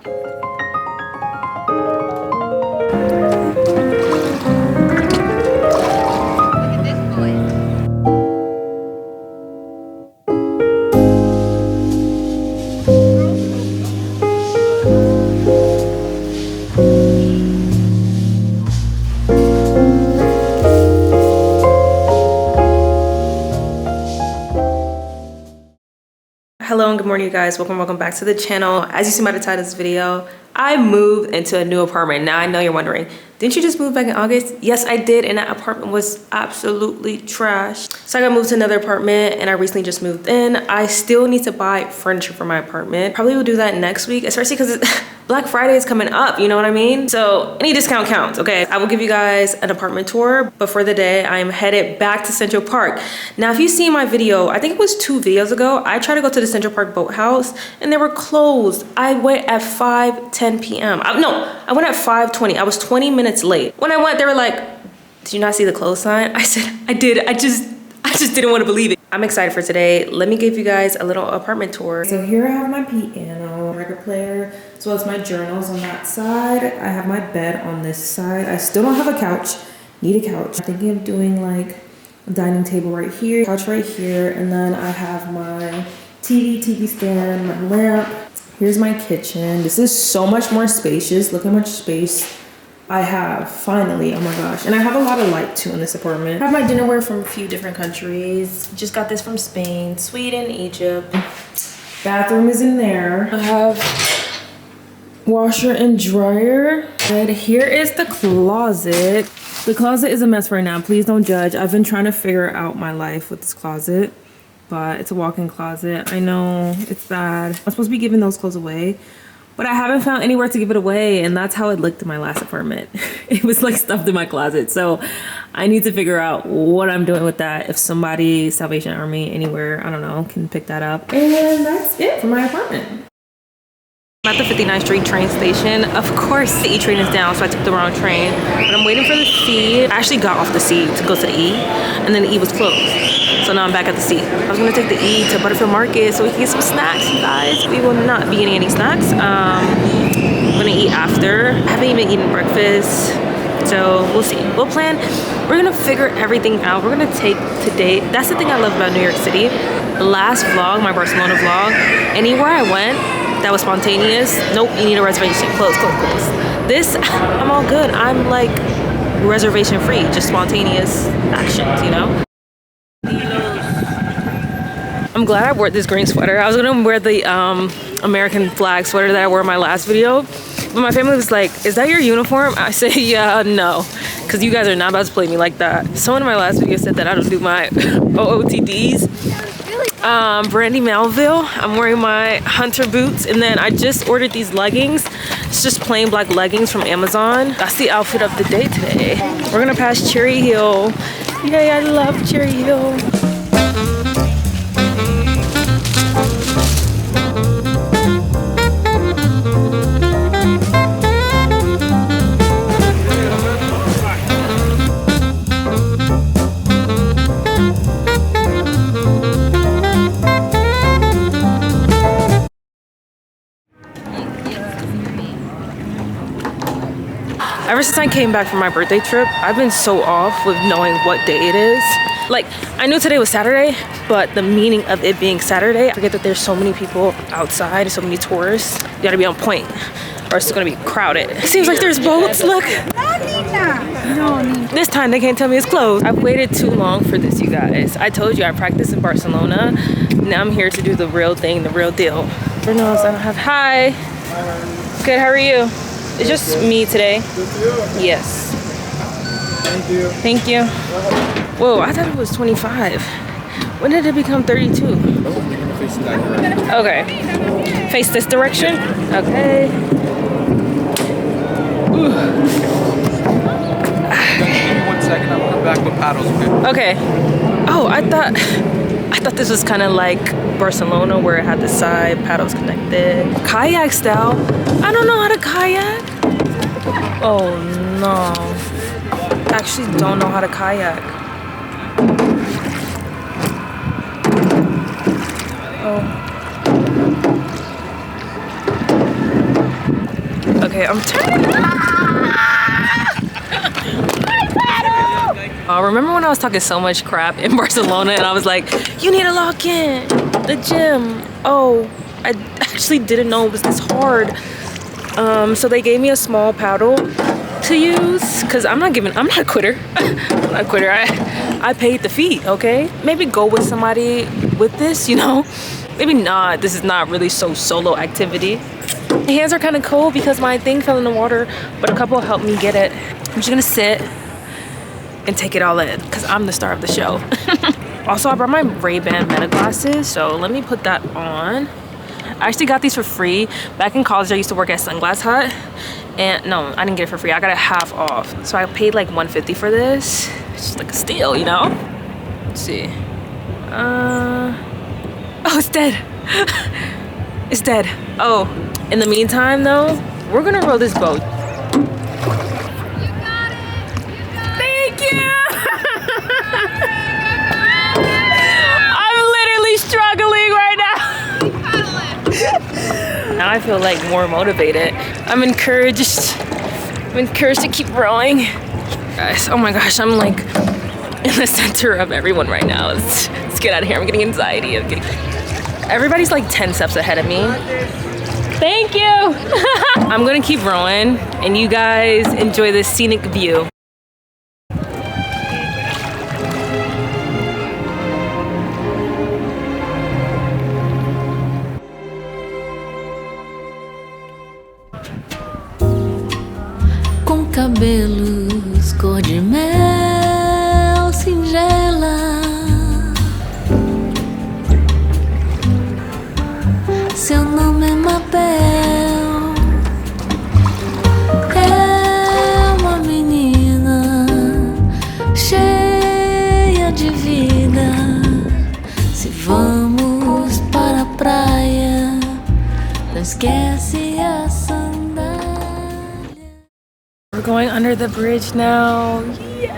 Hello and good morning, you guys. Welcome back to the channel. As you see by the title of this video, I moved into a new apartment. Now I know you're wondering, didn't you just move back in August? Yes, I did, and that apartment was absolutely trash. So I got moved to another apartment and I recently just moved in. I still need to buy furniture for my apartment. Probably will do that next week, especially because Black Friday is coming up, you know what I mean? So any discount counts, okay? I will give you guys an apartment tour, but for the day, I am headed back to Central Park. Now, if you see my video, I think it was 2 videos ago, I tried to go to the Central Park boathouse and they were closed. I went at 5:10 p.m. I went at 5:20. I was 20 minutes late. When I went, they were like, did you not see the close sign? I said, I did. I just didn't want to believe it. I'm excited for today. Let me give you guys a little apartment tour. So here I have my piano, record player, as well as my journals on that side. I have my bed on this side. I still don't have a couch. Need a couch. I'm thinking of doing like a dining table right here, couch right here, and then I have my TV stand, my lamp. Here's my kitchen. This is so much more spacious. Look how much space I have, finally. Oh my gosh. And I have a lot of light too in this apartment. I have my dinnerware from a few different countries. Just got this from Spain, Sweden, Egypt. Bathroom is in there. I have washer and dryer. And here is the closet. The closet is a mess right now. Please don't judge. I've been trying to figure out my life with this closet, but it's a walk-in closet. I know it's bad. I'm supposed to be giving those clothes away, but I haven't found anywhere to give it away, and that's how it looked in my last apartment. It was like stuffed in my closet. So I need to figure out what I'm doing with that. If somebody, Salvation Army, anywhere, I don't know, can pick that up. And that's it for my apartment. I'm at the 59th Street train station. Of course, the E train is down, so I took the wrong train. But I'm waiting for the C. I actually got off the C to go to the E, and then the E was closed. So now I'm back at the C. I was gonna take the E to Butterfield Market so we can get some snacks, you guys. We will not be getting any snacks. I'm gonna eat after. I haven't even eaten breakfast, so we'll see. We'll plan. We're gonna figure everything out. We're gonna take today. That's the thing I love about New York City. Last vlog, my Barcelona vlog, anywhere I went that was spontaneous, nope, you need a reservation. Close. This, I'm all good. I'm like reservation free, just spontaneous actions, you know? I'm glad I wore this green sweater. I was gonna wear the American flag sweater that I wore in my last video, but my family was like, is that your uniform? I said, yeah, no, because you guys are not about to play me like that. Someone in my last video said that I don't do my OOTDs. Brandy Melville. I'm wearing my hunter boots, and then I just ordered these leggings. It's just plain black leggings from Amazon. That's the outfit of the day today. We're gonna pass Cherry Hill. Yay, I love Cherry Hill. Ever since I came back from my birthday trip, I've been so off with knowing what day it is. Like, I knew today was Saturday, but the meaning of it being Saturday, I forget that there's so many people outside, so many tourists. You gotta be on point, or it's gonna be crowded. It seems like there's boats, look. This time they can't tell me it's closed. I've waited too long for this, you guys. I told you I practiced in Barcelona. Now I'm here to do the real thing, the real deal. For knows I don't have, hi. Good, how are you? It's just me today. Yes. Thank you. Thank you. Whoa, I thought it was 25. When did it become 32? Oh, you're gonna face that direction. Okay. Face this direction? Okay. Give me 1 second, I'll come back with paddles, okay? Okay. Oh, I thought this was kind of like Barcelona where it had the side paddles connected. Kayak style. I don't know how to kayak. Oh no. I actually don't know how to kayak. Oh. Okay, I'm turning. Remember when I was talking so much crap in Barcelona and I was like, you need to lock in the gym. Oh, I actually didn't know it was this hard. So they gave me a small paddle to use because I'm not a quitter. I'm not a quitter. I paid the fee, okay? Maybe go with somebody with this, you know? Maybe not. This is not really so solo activity. My hands are kind of cold because my thing fell in the water, but a couple helped me get it. I'm just gonna sit and take it all in because I'm the star of the show. Also, I brought my Ray-Ban Meta glasses, so let me put that on. I actually got these for free. Back in college, I used to work at Sunglass Hut. And no, I didn't get it for free. I got it half off. So I paid like $150 for this. It's just like a steal, you know? Let's see. Oh, it's dead. It's dead. Oh, in the meantime though, we're gonna row this boat. Thank you! I'm literally struggling right now. Now I feel like more motivated. I'm encouraged to keep rowing. Guys, oh my gosh, I'm like in the center of everyone right now. Let's get out of here. I'm getting anxiety. Everybody's like 10 steps ahead of me. Thank you. I'm gonna keep rowing and you guys enjoy this scenic view. Cabelos cor de mel singela, seu nome é Mabel, é uma menina cheia de vida. Se vamos para a praia, não esquece a sandália. We're going under the bridge now. Yeah.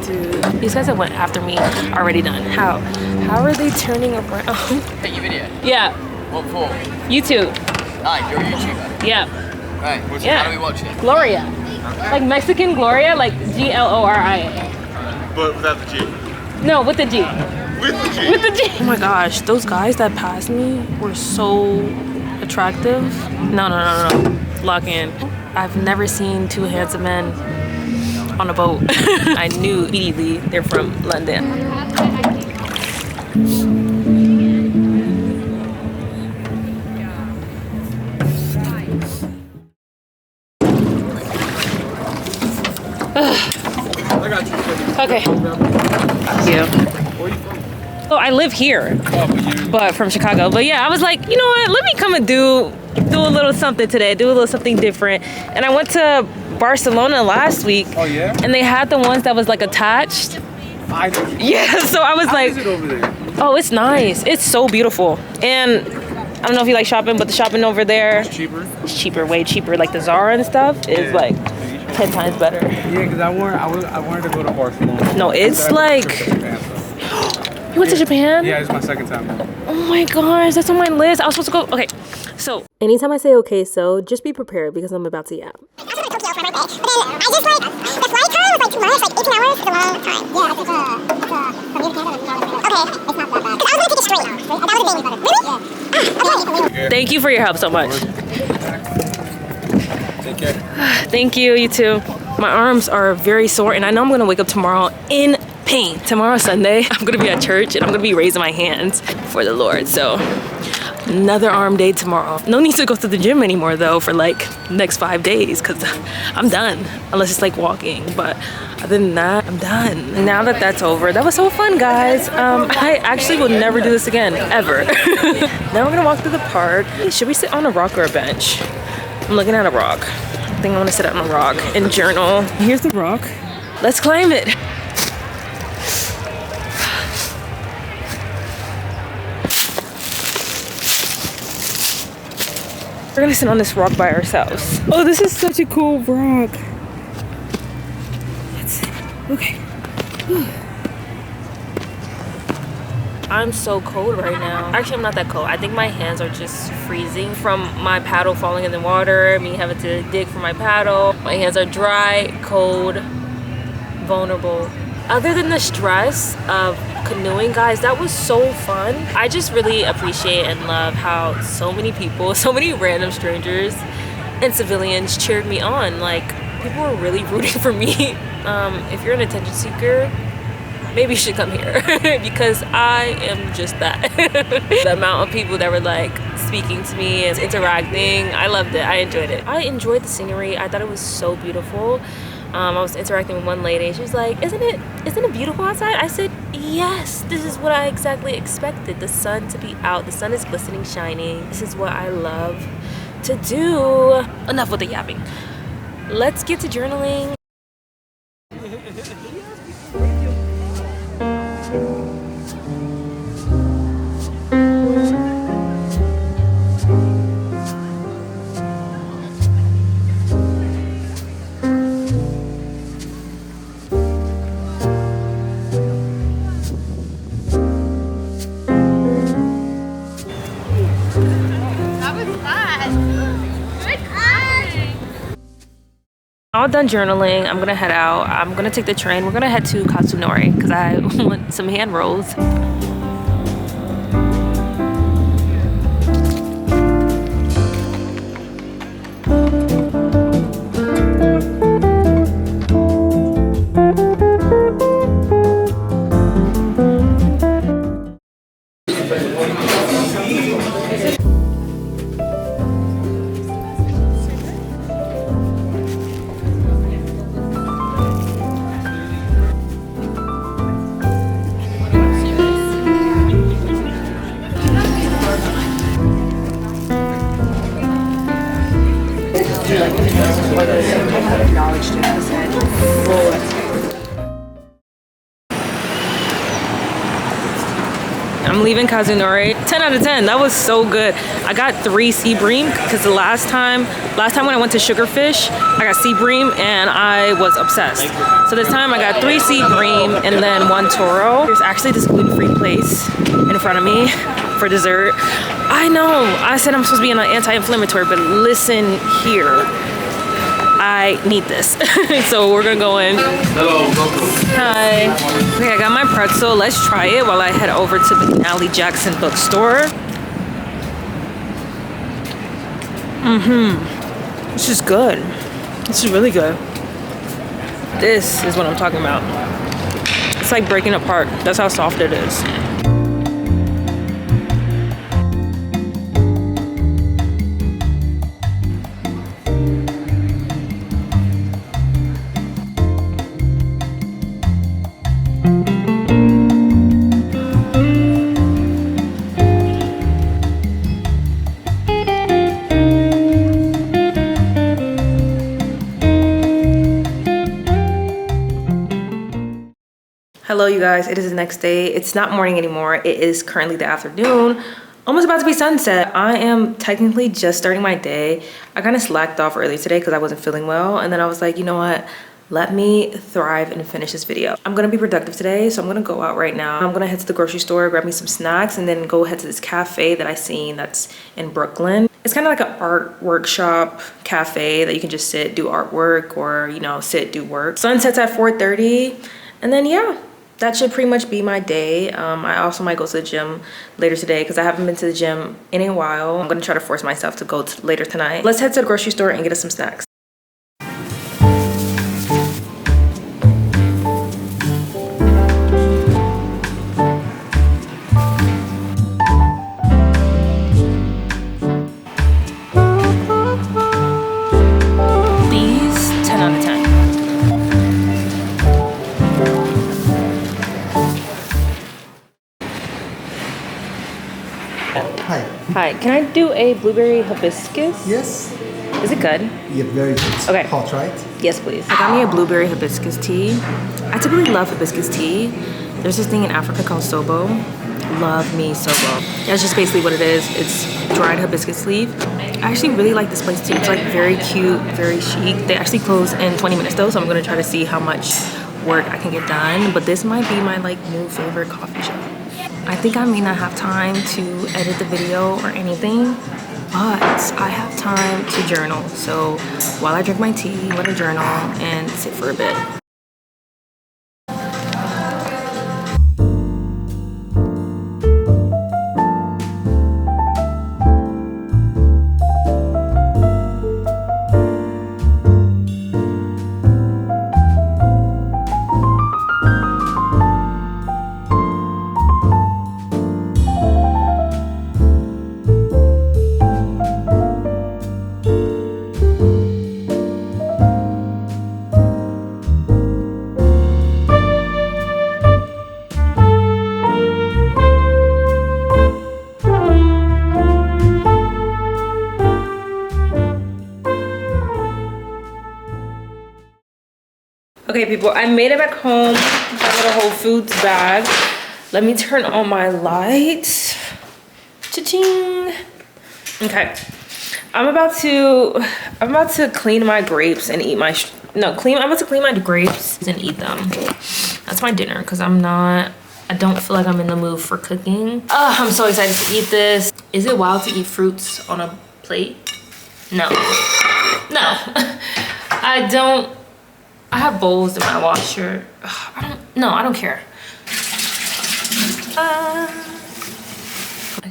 Dude, these guys that went after me already done. How are they turning around? Take your video. Yeah. What for? YouTube. Ah, you're a YouTuber. Yeah. Right. Yeah. How do we watch it? Gloria. Like Mexican Gloria, like Gloria. But without the G. No, with the G. With the G. With the G. Oh my gosh, those guys that passed me were so attractive. No. Lock in. I've never seen two handsome men on a boat. I knew immediately they're from London. I got you. Okay. Thank you. Where are you from? So I live here, Oh, but from Chicago. But yeah, I was like, you know what? Let me come and do a little something today. Do a little something different. And I went to Barcelona last week. Oh yeah? And they had the ones that was like attached. Yeah, so I was How like, is it over there? oh, it's nice. It's so beautiful. And I don't know if you like shopping, but the shopping over there, It's cheaper? it's cheaper, way cheaper. Like the Zara and stuff is Yeah. like 10 times better. Yeah, because I wanted to go to Barcelona. No, it's like, you went to Japan? Yeah, it's my second time. Oh my gosh, that's on my list. I was supposed to go. Okay, so anytime I say okay, so just be prepared because I'm about to yap. I was going to Tokyo for my birthday, but then I just like, the flight time was like too much, like 18 hours is a long time. Yeah, it's from here to Canada. Okay, it's not that bad. Because I was going to take it straight. That would have been better. Really? Yeah. Okay. Thank you for your help so much. Take care. Thank you, you too. My arms are very sore and I know I'm gonna wake up tomorrow in pain. Tomorrow, Sunday, I'm gonna be at church and I'm gonna be raising my hands for the Lord. So another arm day tomorrow. No need to go to the gym anymore though for like next 5 days because I'm done. Unless it's like walking, but other than that, I'm done. Now that that's over, that was so fun, guys. I actually will never do this again, ever. Now we're gonna walk through the park. Should we sit on a rock or a bench? I'm looking at a rock. I think I want to sit on a rock and journal. Here's the rock. Let's climb it. We're gonna sit on this rock by ourselves. Oh, this is such a cool rock. Okay. I'm so cold right now. Actually, I'm not that cold. I think my hands are just freezing from my paddle falling in the water, me having to dig for my paddle. My hands are dry, cold, vulnerable. Other than the stress of canoeing, guys, that was so fun. I just really appreciate and love how so many people, so many random strangers and civilians cheered me on. Like, people were really rooting for me. If you're an attention seeker, maybe you should come here because I am just that. The amount of people that were like speaking to me and interacting, I loved it. I enjoyed it. I enjoyed the scenery. I thought it was so beautiful. I was interacting with one lady. She was like, isn't it beautiful outside? I said, yes, this is what I exactly expected. The sun to be out. The sun is glistening, shining. This is what I love to do. Enough with the yapping. Let's get to journaling. All done journaling. I'm gonna head out. I'm gonna take the train. We're gonna head to Kazunori because I want some hand rolls. I'm leaving Kazunori. 10 out of 10. That was so good. I got 3 sea bream because the last time when I went to Sugarfish, I got sea bream and I was obsessed. So this time I got 3 sea bream and then 1 toro. There's actually this gluten-free place in front of me for dessert. I know, I said I'm supposed to be an anti-inflammatory, but listen here. I need this. So we're gonna go in. Hello, Hi. Okay, I got my pretzel. Let's try it while I head over to the McNally Bookstore. This is good. This is really good. This is what I'm talking about. It's like breaking apart. That's how soft it is. Hello you guys, it is the next day. It's not morning anymore. It is currently the afternoon. Almost about to be sunset. I am technically just starting my day. I kind of slacked off earlier today because I wasn't feeling well. And then I was like, you know what? Let me thrive and finish this video. I'm gonna be productive today, so I'm gonna go out right now. I'm gonna head to the grocery store, grab me some snacks, and then go head to this cafe that I seen that's in Brooklyn. It's kind of like an art workshop cafe that you can just sit, do artwork, or you know, sit, do work. Sunsets at 4:30, and then yeah. That should pretty much be my day. I also might go to the gym later today because I haven't been to the gym in a while. I'm gonna try to force myself to go later tonight. Let's head to the grocery store and get us some snacks. These, 10 out of 10. Hi. Hi, can I do a blueberry hibiscus? Yes. Is it good? Yeah, very good. Okay. Hot, right? Yes, please. I got me a blueberry hibiscus tea. I typically love hibiscus tea. There's this thing in Africa called sobo. Love me sobo. That's just basically what it is. It's dried hibiscus leaf. I actually really like this place too. It's like very cute, very chic. They actually close in 20 minutes though, so I'm gonna try to see how much work I can get done. But this might be my like new favorite coffee shop. I think I may not have time to edit the video or anything, but I have time to journal. So while I drink my tea, I'm gonna journal and sit for a bit. Okay, people, I made it back home. Got a little Whole Foods bag. Let me turn on my lights. Cha-ching. Okay, I'm about to clean my grapes and eat my I'm about to clean my grapes and eat them. That's my dinner because I don't feel like I'm in the mood for cooking. I'm so excited to eat this. Is it wild to eat fruits on a plate? No. I don't. I have bowls in my washer. I don't care. I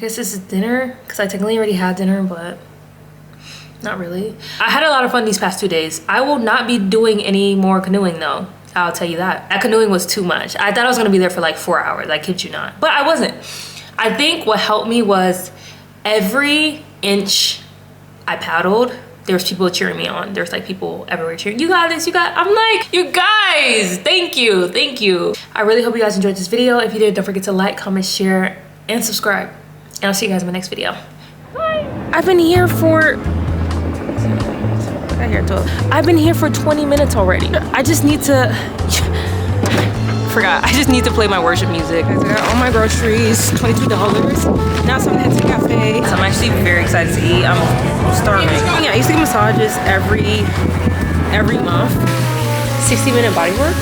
guess this is dinner because I technically already had dinner, but not really. I had a lot of fun these past 2 days. I will not be doing any more canoeing though. I'll tell you that. That canoeing was too much. I thought I was gonna be there for like 4 hours. I kid you not. But I wasn't. I think what helped me was every inch I paddled, there was people cheering me on. There's like people everywhere cheering, you got this, you got, I'm like, you guys, thank you. I really hope you guys enjoyed this video. If you did, don't forget to like, comment, share, and subscribe. And I'll see you guys in my next video. Bye. I've been here for 20 minutes already. I just need to, I just need to play my worship music. I got all my groceries, $22. Now it's time to head to the cafe. So I'm actually very excited to eat. I'm starving. Yeah, I used to get massages every month. 60-minute body work.